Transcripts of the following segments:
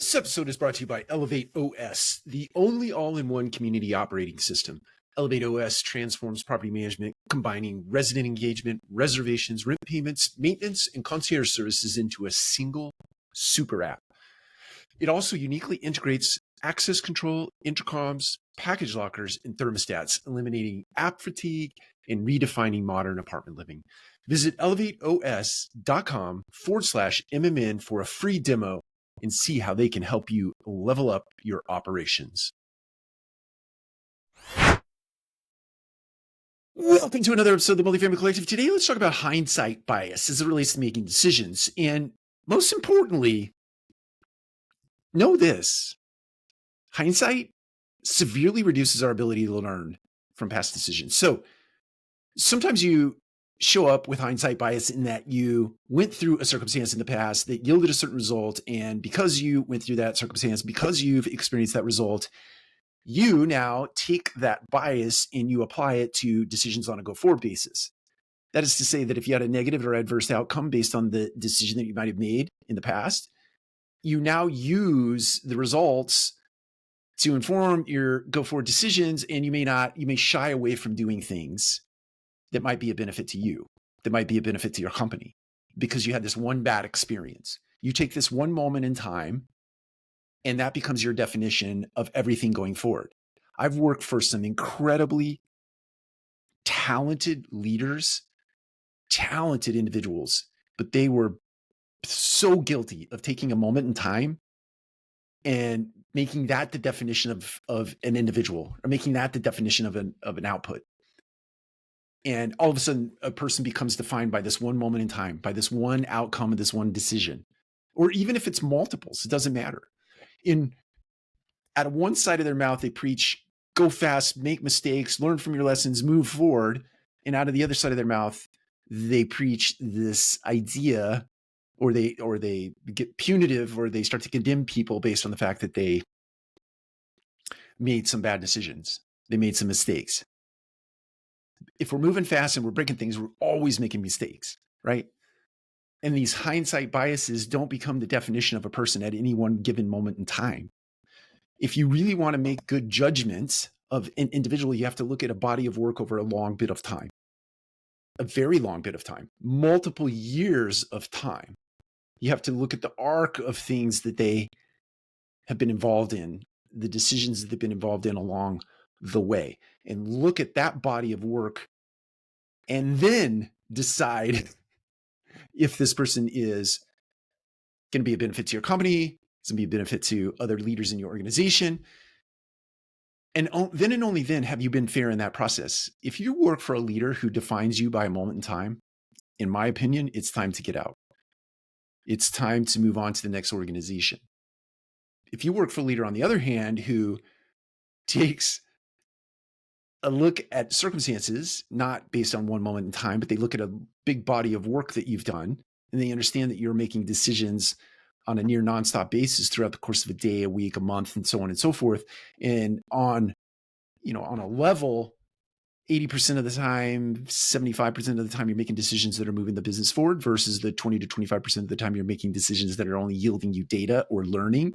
This episode is brought to you by Elevate OS, the only all-in-one community operating system. Elevate OS transforms property management, combining resident engagement, reservations, rent payments, maintenance, and concierge services into a single super app. It also uniquely integrates access control, intercoms, package lockers, and thermostats, eliminating app fatigue and redefining modern apartment living. Visit elevateos.com/MMN for a free demo and see how they can help you level up your operations. Welcome to another episode of the Multifamily Collective. Today, let's talk about hindsight bias as it relates to making decisions. And most importantly, know this: hindsight severely reduces our ability to learn from past decisions. So sometimes you show up with hindsight bias in that you went through a circumstance in the past that yielded a certain result. And because you went through that circumstance, because you've experienced that result, you now take that bias and you apply it to decisions on a go-forward basis. That is to say that if you had a negative or adverse outcome based on the decision that you might have made in the past, you now use the results to inform your go-forward decisions, and you may shy away from doing things that might be a benefit to you, that might be a benefit to your company, because you had this one bad experience. You take this one moment in time, and that becomes your definition of everything going forward. I've worked for some incredibly talented leaders, talented individuals, but they were so guilty of taking a moment in time and making that the definition of an individual, or making that the definition of an output. And all of a sudden, a person becomes defined by this one moment in time, by this one outcome of this one decision, or even if it's multiples, it doesn't matter. At one side of their mouth, they preach, go fast, make mistakes, learn from your lessons, move forward. And out of the other side of their mouth, they preach this idea, or they get punitive, or they start to condemn people based on the fact that they made some bad decisions. They made some mistakes. If we're moving fast and we're breaking things, we're always making mistakes, right? And these hindsight biases don't become the definition of a person at any one given moment in time. If you really want to make good judgments of an individual, you have to look at a body of work over a long bit of time, a very long bit of time, multiple years of time. You have to look at the arc of things that they have been involved in, the decisions that they've been involved in along the way, and look at that body of work and then decide if this person is going to be a benefit to your company, it's going to be a benefit to other leaders in your organization. And then and only then have you been fair in that process. If you work for a leader who defines you by a moment in time, in my opinion, it's time to get out. It's time to move on to the next organization. If you work for a leader, on the other hand, who takes a look at circumstances, not based on one moment in time, but they look at a big body of work that you've done, and they understand that you're making decisions on a near nonstop basis throughout the course of a day, a week, a month, and so on and so forth. And on a level, 80% of the time, 75% of the time, you're making decisions that are moving the business forward, versus the 20 to 25% of the time you're making decisions that are only yielding you data or learning.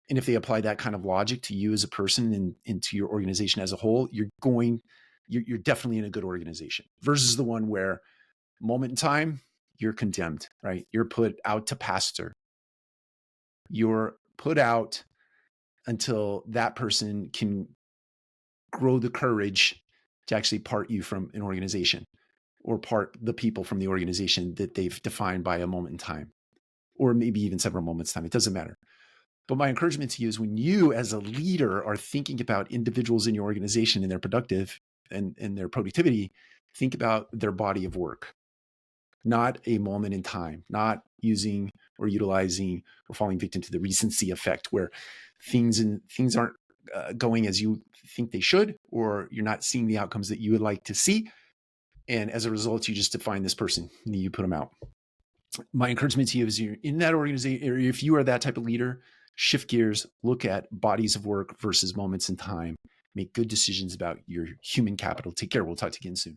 And if they apply that kind of logic to you as a person and to your organization as a whole, you're definitely in a good organization, versus the one where moment in time, you're condemned, right? You're put out to pasture. You're put out until that person can grow the courage to actually part you from an organization, or part the people from the organization that they've defined by a moment in time, or maybe even several moments in time. It doesn't matter. But my encouragement to you is, when you as a leader are thinking about individuals in your organization and their productive and their productivity, think about their body of work, not a moment in time, not using or utilizing or falling victim to the recency effect, where things aren't going as you think they should, or you're not seeing the outcomes that you would like to see. And as a result, you just define this person and you put them out. My encouragement to you is, you're in that organization, or if you are that type of leader, shift gears, look at bodies of work versus moments in time, make good decisions about your human capital. Take care. We'll talk to you again soon.